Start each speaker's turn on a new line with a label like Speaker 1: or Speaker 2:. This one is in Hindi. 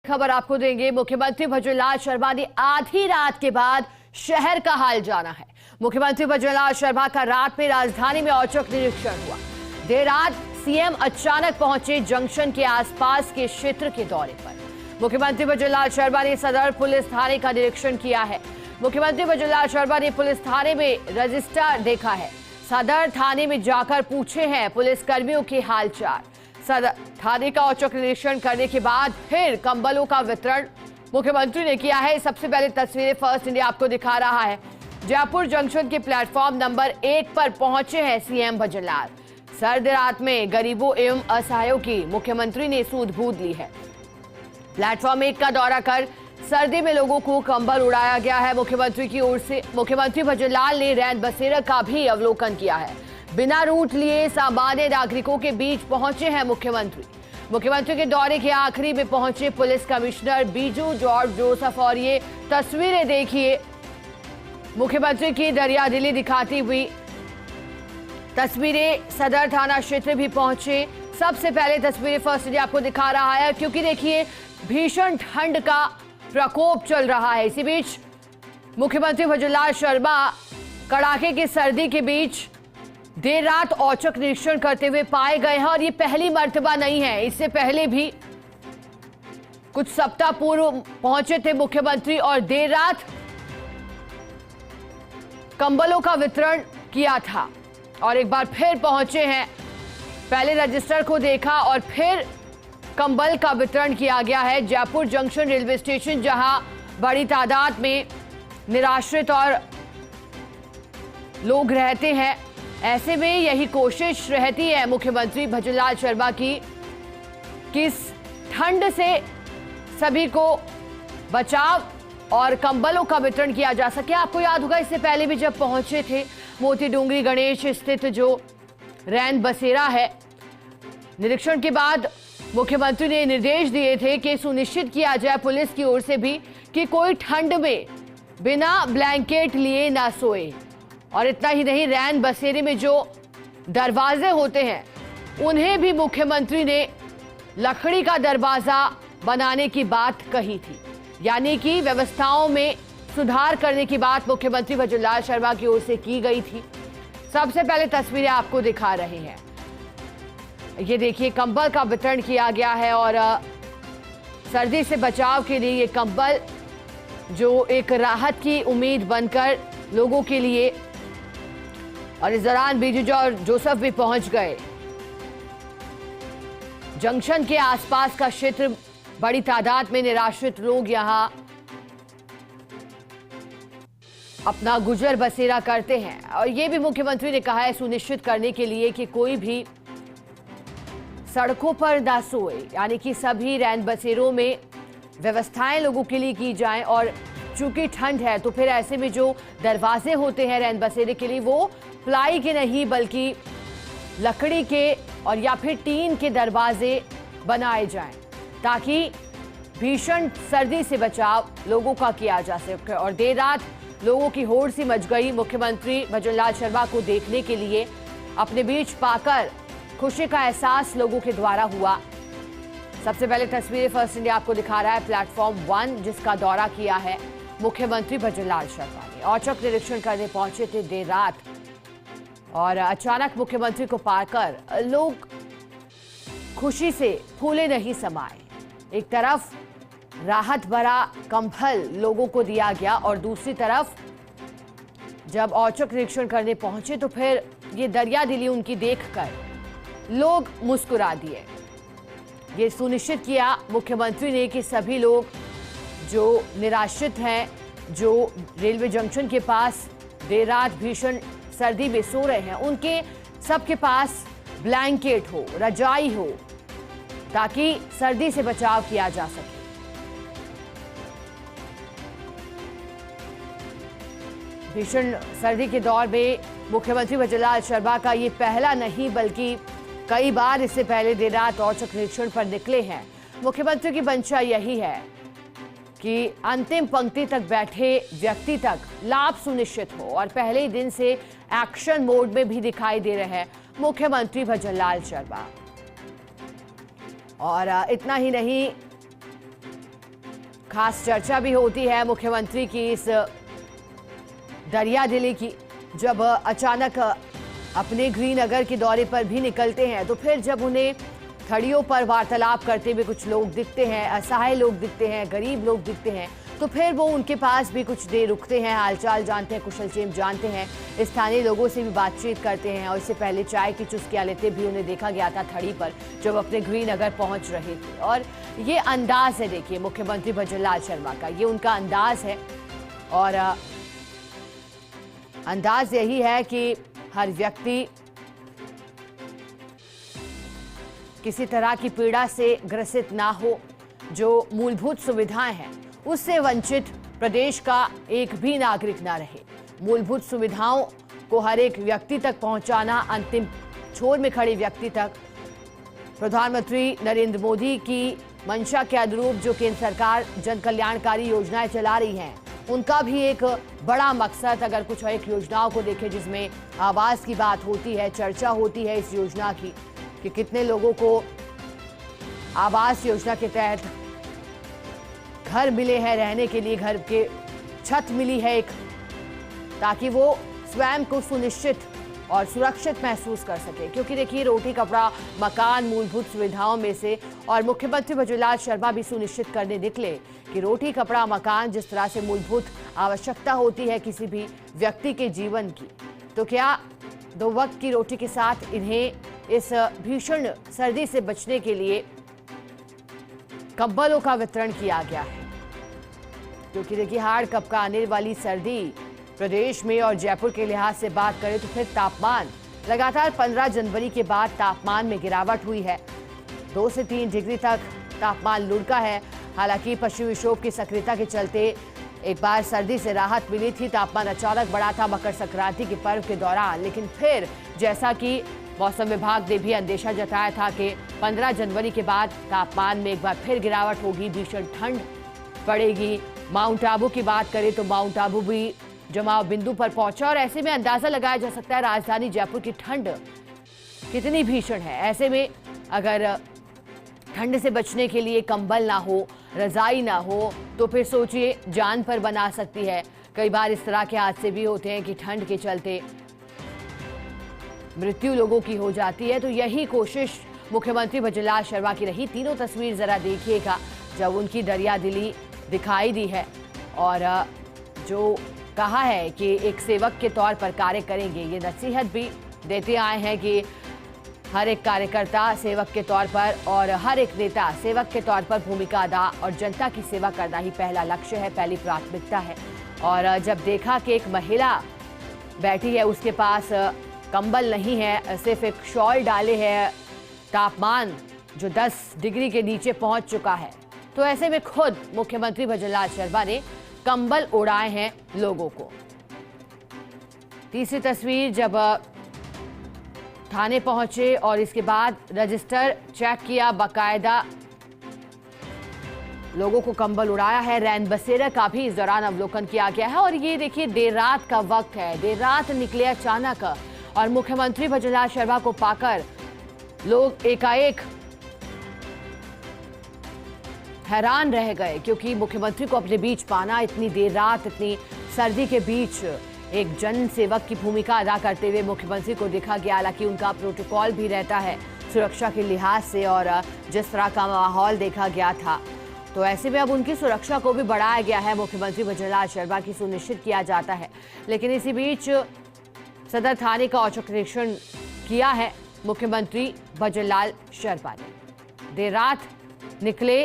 Speaker 1: खबर आपको देंगे। मुख्यमंत्री भजनलाल शर्मा ने आधी रात के बाद शहर का हाल जाना है। मुख्यमंत्री भजनलाल शर्मा का रात में राजधानी में औचक निरीक्षण हुआ। देर रात सीएम अचानक पहुंचे जंक्शन के आसपास के क्षेत्र के दौरे पर। मुख्यमंत्री भजनलाल शर्मा ने सदर पुलिस थाने का निरीक्षण किया है। मुख्यमंत्री भजनलाल शर्मा ने पुलिस थाने में रजिस्टर देखा है। सदर थाने में जाकर पूछे हैं पुलिस कर्मियों के हालचाल। सदर थाने का औचक निरीक्षण करने के बाद फिर कंबलों का वितरण मुख्यमंत्री ने किया है। सबसे पहले तस्वीरें फर्स्ट इंडिया आपको दिखा रहा है। जयपुर जंक्शन के प्लेटफॉर्म नंबर 1 पर पहुंचे हैं सीएम भजनलाल। सर्द रात में गरीबों एवं असहायों की मुख्यमंत्री ने सूध-बूध ली है। प्लेटफॉर्म 1 का दौरा कर सर्दी में लोगों को कंबल उड़ाया गया है। मुख्यमंत्री की ओर से मुख्यमंत्री भजनलाल ने रैन बसेरा का भी अवलोकन किया है। बिना रूट लिए सामान्य नागरिकों के बीच पहुंचे हैं मुख्यमंत्री। मुख्यमंत्री के दौरे के आखिरी में पहुंचे police commissioner Biju George Joseph और ये तस्वीरें देखिए। मुख्यमंत्री की दरियादिली दिखाती हुई तस्वीरें सदर थाना क्षेत्र भी पहुंचे। सबसे पहले तस्वीरें फर्स्ट इंडिया आपको दिखा रहा है, क्योंकि देखिए भीषण ठंड का प्रकोप चल रहा है। इसी बीच मुख्यमंत्री भजनलाल शर्मा कड़ाके की सर्दी के बीच देर रात औचक निरीक्षण करते हुए पाए गए हैं और ये पहली मर्तबा नहीं है। इससे पहले भी कुछ सप्ताह पूर्व पहुंचे थे मुख्यमंत्री और देर रात कंबलों का वितरण किया था और एक बार फिर पहुंचे हैं। पहले रजिस्टर को देखा और फिर कंबल का वितरण किया गया है। जयपुर जंक्शन रेलवे स्टेशन, जहां बड़ी तादाद में निराश्रित और लोग रहते हैं, ऐसे में यही कोशिश रहती है मुख्यमंत्री भजनलाल शर्मा की कि इस ठंड से सभी को बचाव और कंबलों का वितरण किया जा सके। आपको याद होगा इससे पहले भी जब पहुंचे थे मोती डूंगरी गणेश स्थित जो रैन बसेरा है, निरीक्षण के बाद मुख्यमंत्री ने निर्देश दिए थे कि सुनिश्चित किया जाए पुलिस की ओर से भी कि कोई ठंड में बिना ब्लैंकेट लिए ना सोए। और इतना ही नहीं, रैन बसेरे में जो दरवाजे होते हैं उन्हें भी मुख्यमंत्री ने लकड़ी का दरवाजा बनाने की बात कही थी, यानी कि व्यवस्थाओं में सुधार करने की बात मुख्यमंत्री भजनलाल शर्मा की ओर से की गई थी। सबसे पहले तस्वीरें आपको दिखा रहे हैं। ये देखिए कंबल का वितरण किया गया है और सर्दी से बचाव के लिए ये कंबल जो एक राहत की उम्मीद बनकर लोगों के लिए। और इस दौरान बीजू जॉर्ज जोसेफ भी पहुंच गए। जंक्शन के आसपास का क्षेत्र, बड़ी तादाद में निराश्रित लोग यहां अपना गुजर बसेरा करते हैं और ये भी मुख्यमंत्री ने कहा है सुनिश्चित करने के लिए कि कोई भी सड़कों पर ना सोए, यानी कि सभी रैन बसेरों में व्यवस्थाएं लोगों के लिए की जाएं। और चूंकि ठंड है तो फिर ऐसे में जो दरवाजे होते हैं रैन बसेरे के लिए वो प्लाई के नहीं बल्कि लकड़ी के और या फिर टीन के दरवाजे बनाए जाएं, ताकि भीषण सर्दी से बचाव लोगों का किया जा सके। और देर रात लोगों की होड़ सी मच गई। मुख्यमंत्री भजनलाल शर्मा को देखने के लिए अपने बीच पाकर खुशी का एहसास लोगों के द्वारा हुआ। सबसे पहले तस्वीरें फर्स्ट इंडिया आपको दिखा रहा है। प्लेटफॉर्म 1 जिसका दौरा किया है मुख्यमंत्री भजनलाल शर्मा ने, औचक निरीक्षण करने पहुंचे थे देर रात और अचानक मुख्यमंत्री को पाकर लोग खुशी से फूले नहीं समाए। एक तरफ राहत भरा कंबल लोगों को दिया गया और दूसरी तरफ जब औचक निरीक्षण करने पहुंचे तो फिर ये दरियादिली उनकी देखकर लोग मुस्कुरा दिए। ये सुनिश्चित किया मुख्यमंत्री ने कि सभी लोग जो निराश्रित हैं, जो रेलवे जंक्शन के पास देर रात भीषण सर्दी में सो रहे हैं, उनके सबके पास ब्लैंकेट हो, रजाई हो, ताकि सर्दी से बचाव किया जा सके। भीषण सर्दी के दौर में मुख्यमंत्री भजनलाल शर्मा का ये पहला नहीं बल्कि कई बार इससे पहले देर रात औचक निरीक्षण पर निकले हैं। मुख्यमंत्री की मंशा यही है कि अंतिम पंक्ति तक बैठे व्यक्ति तक लाभ सुनिश्चित हो और पहले ही दिन से एक्शन मोड में भी दिखाई दे रहे हैं मुख्यमंत्री भजनलाल शर्मा। और इतना ही नहीं, खास चर्चा भी होती है मुख्यमंत्री की इस दरिया दिली की। जब अचानक अपने गृहनगर के दौरे पर भी निकलते हैं तो फिर जब उन्हें खड़ियों पर वार्तालाप करते हुए कुछ लोग दिखते हैं, असहाय लोग दिखते हैं, गरीब लोग दिखते हैं, तो फिर वो उनके पास भी कुछ देर रुकते हैं, हालचाल जानते हैं, कुशलक्षेम जानते हैं, स्थानीय लोगों से भी बातचीत करते हैं। और इससे पहले चाय की चुस्कियां लेते भी उन्हें देखा गया था थड़ी पर जब अपने गृहनगर पहुंच रहे थे। और ये अंदाज है, देखिए मुख्यमंत्री भजनलाल शर्मा का, ये उनका अंदाज है। और अंदाज यही है कि हर व्यक्ति किसी तरह की पीड़ा से ग्रसित ना हो, जो मूलभूत सुविधाएं हैं उससे वंचित प्रदेश का एक भी नागरिक ना रहे। मूलभूत सुविधाओं को हर एक व्यक्ति तक पहुंचाना, अंतिम छोर में खड़े व्यक्ति तक। प्रधानमंत्री नरेंद्र मोदी की मंशा के अनुरूप जो केंद्र सरकार जन कल्याणकारी योजनाएं चला रही हैं, उनका भी एक बड़ा मकसद, अगर कुछ एक योजनाओं को देखें जिसमें आवास की बात होती है, चर्चा होती है इस योजना की कि कितने लोगों को आवास योजना के तहत घर मिले हैं रहने के लिए, घर के छत मिली है एक, ताकि वो स्वयं को सुनिश्चित और सुरक्षित महसूस कर सके। क्योंकि देखिए रोटी कपड़ा मकान मूलभूत सुविधाओं में से, और मुख्यमंत्री भजनलाल शर्मा भी सुनिश्चित करने निकले कि रोटी कपड़ा मकान जिस तरह से मूलभूत आवश्यकता होती है किसी भी व्यक्ति के जीवन की, तो क्या 2 वक्त की रोटी के साथ इन्हें इस भीषण सर्दी से बचने के लिए कंबलों का वितरण किया गया है। क्योंकि देखिए हाड़ कपका आने वाली सर्दी प्रदेश में, और जयपुर के लिहाज से बात करें तो फिर तापमान लगातार 15 जनवरी के बाद तापमान में गिरावट हुई है। 2 से 3 डिग्री तक तापमान लुढ़का है। हालांकि पश्चिमी विक्षोभ की सक्रियता के चलते एक बार सर्दी से राहत मिली थी, तापमान अचानक बढ़ा था मकर संक्रांति के पर्व के दौरान। लेकिन फिर जैसा कि मौसम विभाग ने भी अंदेशा जताया था कि 15 जनवरी के बाद तापमान में एक बार फिर गिरावट होगी, भीषण ठंड पड़ेगी। माउंट आबू की बात करें तो माउंट आबू भी जमाव बिंदु पर पहुंचा, और ऐसे में अंदाजा लगाया जा सकता है राजधानी जयपुर की ठंड कितनी भीषण है। ऐसे में अगर ठंड से बचने के लिए कंबल ना हो, रजाई ना हो, तो फिर सोचिए जान पर बना सकती है। कई बार इस तरह के हादसे भी होते हैं कि ठंड के चलते मृत्यु लोगों की हो जाती है। तो यही कोशिश मुख्यमंत्री भजनलाल शर्मा की रही। तीनों तस्वीर जरा देखिएगा जब उनकी दरिया दिली दिखाई दी है, और जो कहा है कि एक सेवक के तौर पर कार्य करेंगे, ये नसीहत भी देते आए हैं कि हर एक कार्यकर्ता सेवक के तौर पर और हर एक नेता सेवक के तौर पर भूमिका अदा और जनता की सेवा करना ही पहला लक्ष्य है, पहली प्राथमिकता है। और जब देखा कि एक महिला बैठी है, उसके पास कंबल नहीं है, सिर्फ एक शॉल डाले है, तापमान जो 10 डिग्री के नीचे पहुंच चुका है, तो ऐसे में खुद मुख्यमंत्री भजनलाल शर्मा ने कंबल उड़ाए हैं लोगों को। तीसरी तस्वीर जब थाने पहुंचे और इसके बाद रजिस्टर चेक किया, बाकायदा लोगों को कंबल उड़ाया है। रैन बसेरा का भी इस दौरान अवलोकन किया गया है। और ये देखिए देर रात का वक्त है, देर रात निकले अचानक, और मुख्यमंत्री भजनलाल शर्मा को पाकर लोग एकाएक हैरान रह गए, क्योंकि मुख्यमंत्री को अपने बीच पाना इतनी देर रात, इतनी सर्दी के बीच एक जन सेवक की भूमिका अदा करते हुए मुख्यमंत्री को देखा गया। हालांकि उनका प्रोटोकॉल भी रहता है सुरक्षा के लिहाज से, और जिस तरह का माहौल देखा गया था, तो ऐसे में अब उनकी सुरक्षा को भी बढ़ाया गया है। मुख्यमंत्री भजनलाल शर्मा की सुनिश्चित किया जाता है। लेकिन इसी बीच सदर थाने का औचक निरीक्षण किया है मुख्यमंत्री भजनलाल शर्मा ने। देर रात निकले